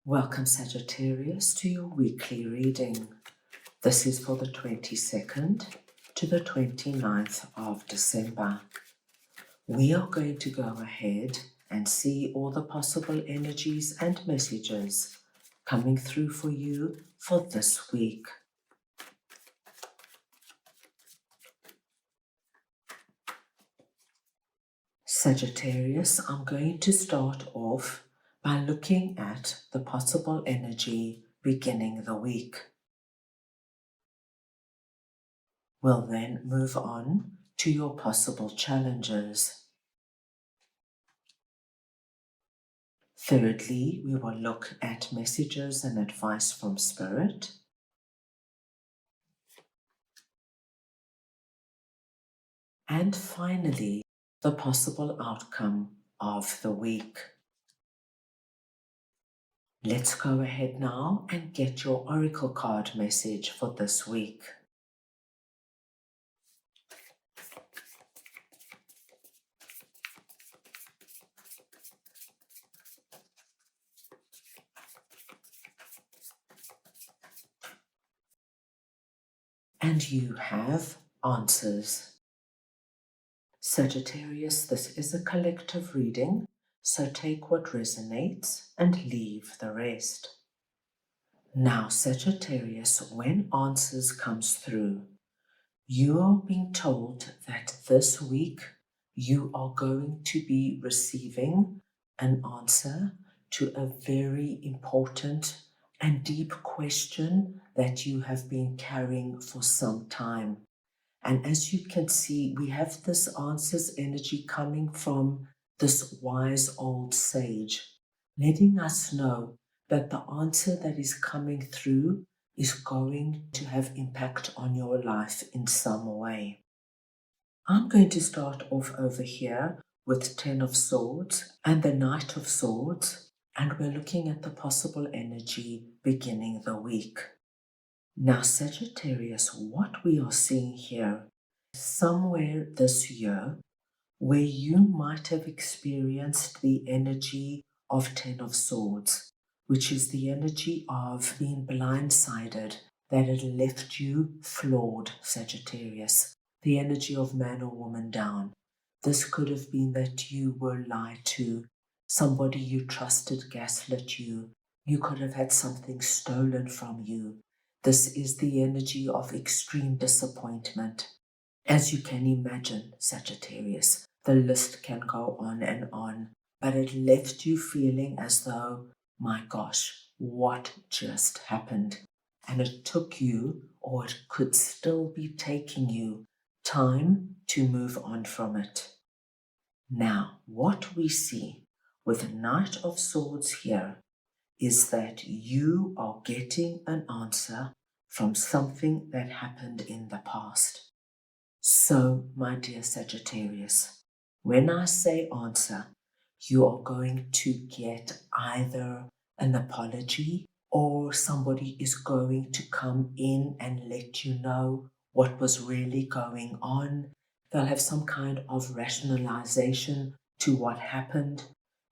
Welcome, Sagittarius, to your weekly reading. This is for the 22nd to the 29th of December. We are going to go ahead and see all the possible energies and messages coming through for you for this week. Sagittarius, I'm going to start off by looking at the possible energy beginning the week. We'll then move on to your possible challenges. Thirdly, we will look at messages and advice from Spirit. And finally, the possible outcome of the week. Let's go ahead now and get your oracle card message for this week. And you have answers. Sagittarius, this is a collective reading, so take what resonates and leave the rest. Now, Sagittarius, when answers comes through, you are being told that this week you are going to be receiving an answer to a very important and deep question that you have been carrying for some time. And as you can see, we have this answers energy coming from this wise old sage, letting us know that the answer that is coming through is going to have impact on your life in some way. I'm going to start off over here with 10 of Swords and the Knight of Swords, and we're looking at the possible energy beginning the week. Now, Sagittarius, what we are seeing here, somewhere this year, where you might have experienced the energy of 10 of Swords, which is the energy of being blindsided, that it left you flawed, Sagittarius, the energy of man or woman down. This could have been that you were lied to, somebody you trusted gaslit you, you could have had something stolen from you. This is the energy of extreme disappointment. As you can imagine, Sagittarius, the list can go on, but it left you feeling as though, my gosh, what just happened? And it took you, or it could still be taking you, time to move on from it. Now, what we see with the Knight of Swords here is that you are getting an answer from something that happened in the past. So, my dear Sagittarius, when I say answer, you are going to get either an apology or somebody is going to come in and let you know what was really going on. They'll have some kind of rationalization to what happened.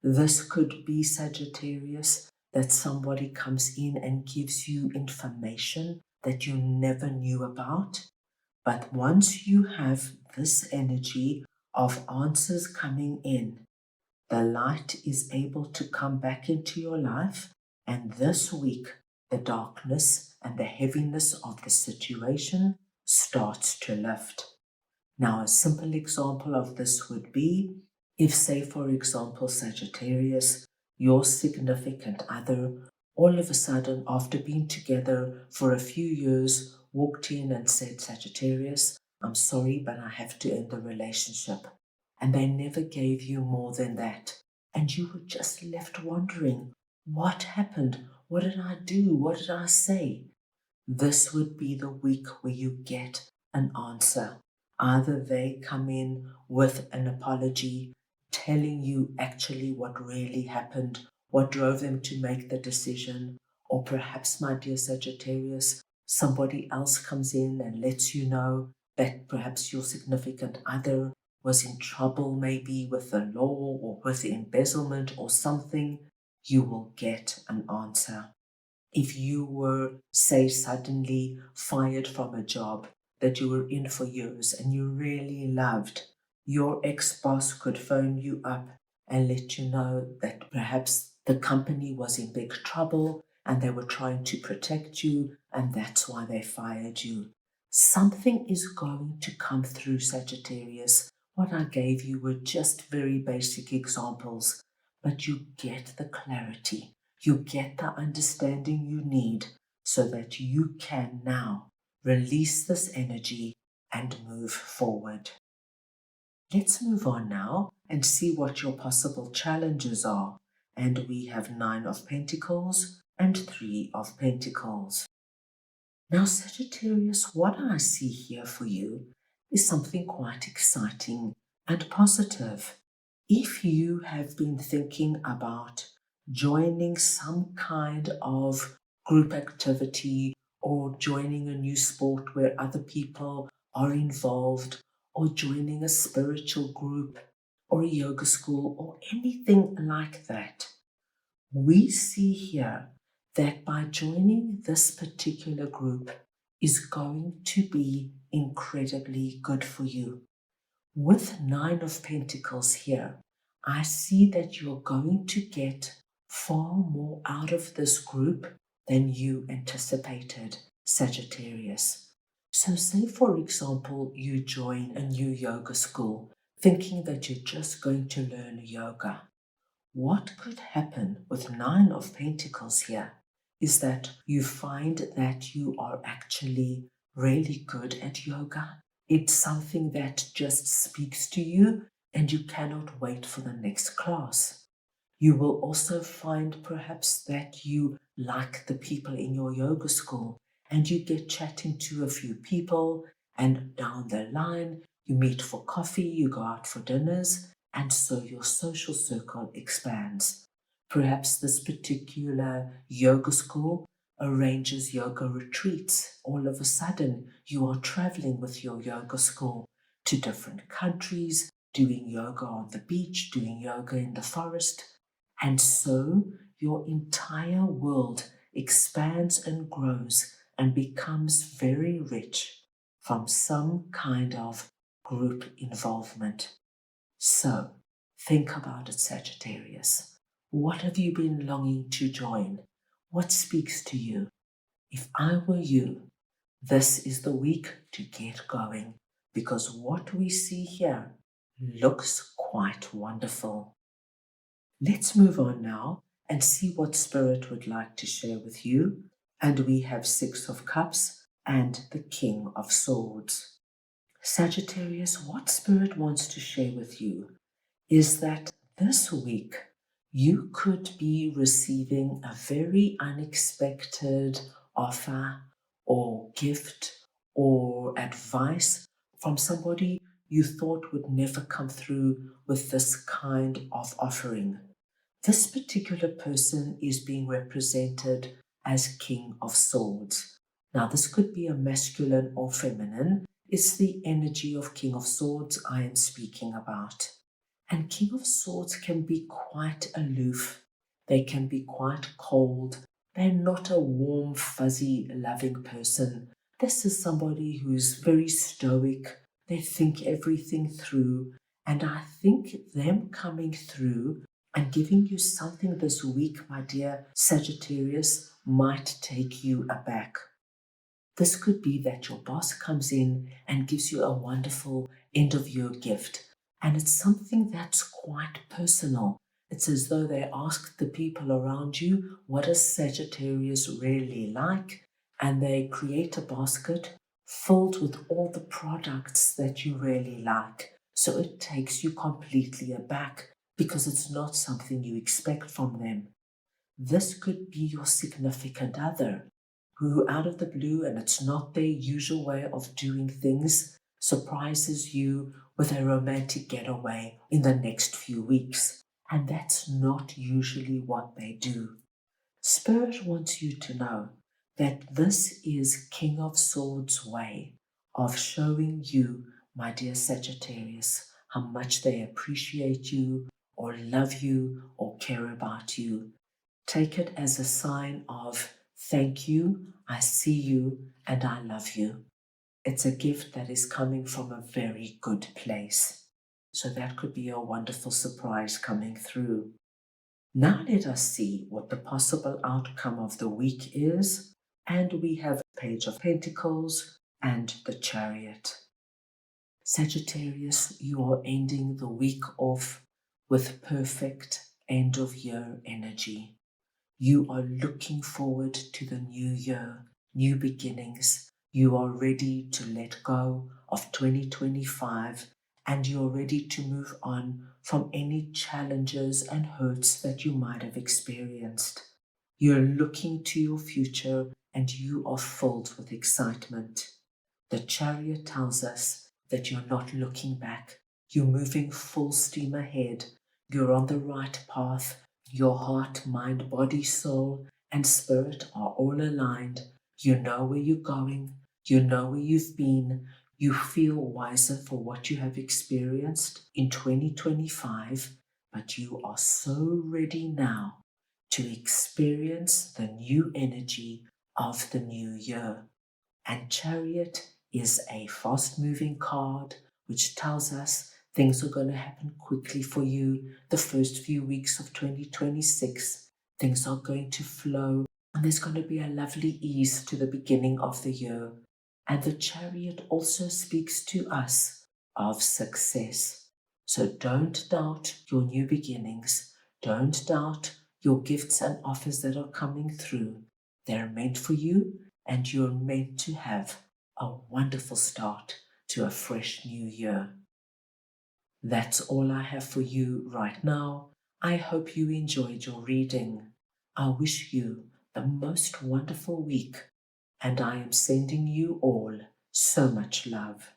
This could be, Sagittarius, that somebody comes in and gives you information that you never knew about. But once you have this energy of answers coming in, the light is able to come back into your life. And this week, the darkness and the heaviness of the situation starts to lift. Now, a simple example of this would be if, say, for example, Sagittarius, your significant other, all of a sudden, after being together for a few years, walked in and said, Sagittarius, I'm sorry, but I have to end the relationship. And they never gave you more than that. And you were just left wondering, what happened? What did I do? What did I say? This would be the week where you get an answer. Either they come in with an apology, telling you actually what really happened, what drove them to make the decision, or perhaps, my dear Sagittarius, somebody else comes in and lets you know that perhaps your significant other was in trouble, maybe with the law or with embezzlement or something, you will get an answer. If you were, say, suddenly fired from a job that you were in for years and you really loved, your ex-boss could phone you up and let you know that perhaps the company was in big trouble and they were trying to protect you and that's why they fired you. Something is going to come through, Sagittarius. What I gave you were just very basic examples, but you get the clarity. You get the understanding you need so that you can now release this energy and move forward. Let's move on now and see what your possible challenges are. And we have 9 of Pentacles and 3 of Pentacles. Now, Sagittarius, what I see here for you is something quite exciting and positive. If you have been thinking about joining some kind of group activity or joining a new sport where other people are involved or joining a spiritual group or a yoga school or anything like that, we see here that by joining this particular group is going to be incredibly good for you. With 9 of Pentacles here, I see that you're going to get far more out of this group than you anticipated, Sagittarius. So say, for example, you join a new yoga school thinking that you're just going to learn yoga. What could happen with 9 of Pentacles here is that you find that you are actually really good at yoga. It's something that just speaks to you and you cannot wait for the next class. You will also find perhaps that you like the people in your yoga school and you get chatting to a few people, and down the line you meet for coffee, you go out for dinners, and so your social circle expands. Perhaps this particular yoga school arranges yoga retreats. All of a sudden, you are traveling with your yoga school to different countries, doing yoga on the beach, doing yoga in the forest. And so your entire world expands and grows and becomes very rich from some kind of group involvement. So, think about it, Sagittarius. What have you been longing to join? What speaks to you? If I were you, this is the week to get going, because what we see here looks quite wonderful. Let's move on now and see what Spirit would like to share with you. And we have 6 of Cups and the King of Swords. Sagittarius, what Spirit wants to share with you is that this week you could be receiving a very unexpected offer or gift or advice from somebody you thought would never come through with this kind of offering. This particular person is being represented as King of Swords. Now, this could be a masculine or feminine. It's the energy of King of Swords I am speaking about. And King of Swords can be quite aloof. They can be quite cold. They're not a warm, fuzzy, loving person. This is somebody who's very stoic. They think everything through. And I think them coming through and giving you something this week, my dear Sagittarius, might take you aback. This could be that your boss comes in and gives you a wonderful end of year gift, and it's something that's quite personal. It's as though they ask the people around you, what does Sagittarius really like? And they create a basket filled with all the products that you really like. So it takes you completely aback because it's not something you expect from them. This could be your significant other who, out of the blue, and it's not their usual way of doing things, surprises you with a romantic getaway in the next few weeks. And that's not usually what they do. Spirit wants you to know that this is King of Swords' way of showing you, my dear Sagittarius, how much they appreciate you or love you or care about you. Take it as a sign of thank you, I see you, and I love you. It's a gift that is coming from a very good place. So that could be a wonderful surprise coming through. Now let us see what the possible outcome of the week is. And we have Page of Pentacles and the Chariot. Sagittarius, you are ending the week off with perfect end of year energy. You are looking forward to the new year, new beginnings. You are ready to let go of 2025 and you're ready to move on from any challenges and hurts that you might have experienced. You're looking to your future and you are filled with excitement. The Chariot tells us that you're not looking back. You're moving full steam ahead. You're on the right path. Your heart, mind, body, soul, and spirit are all aligned. You know where you're going. You know where you've been. You feel wiser for what you have experienced in 2025, but you are so ready now to experience the new energy of the new year. And Chariot is a fast-moving card which tells us things are going to happen quickly for you the first few weeks of 2026. Things are going to flow and there's going to be a lovely ease to the beginning of the year. And the Chariot also speaks to us of success. So don't doubt your new beginnings. Don't doubt your gifts and offers that are coming through. They're meant for you and you're meant to have a wonderful start to a fresh new year. That's all I have for you right now. I hope you enjoyed your reading. I wish you the most wonderful week, and I am sending you all so much love.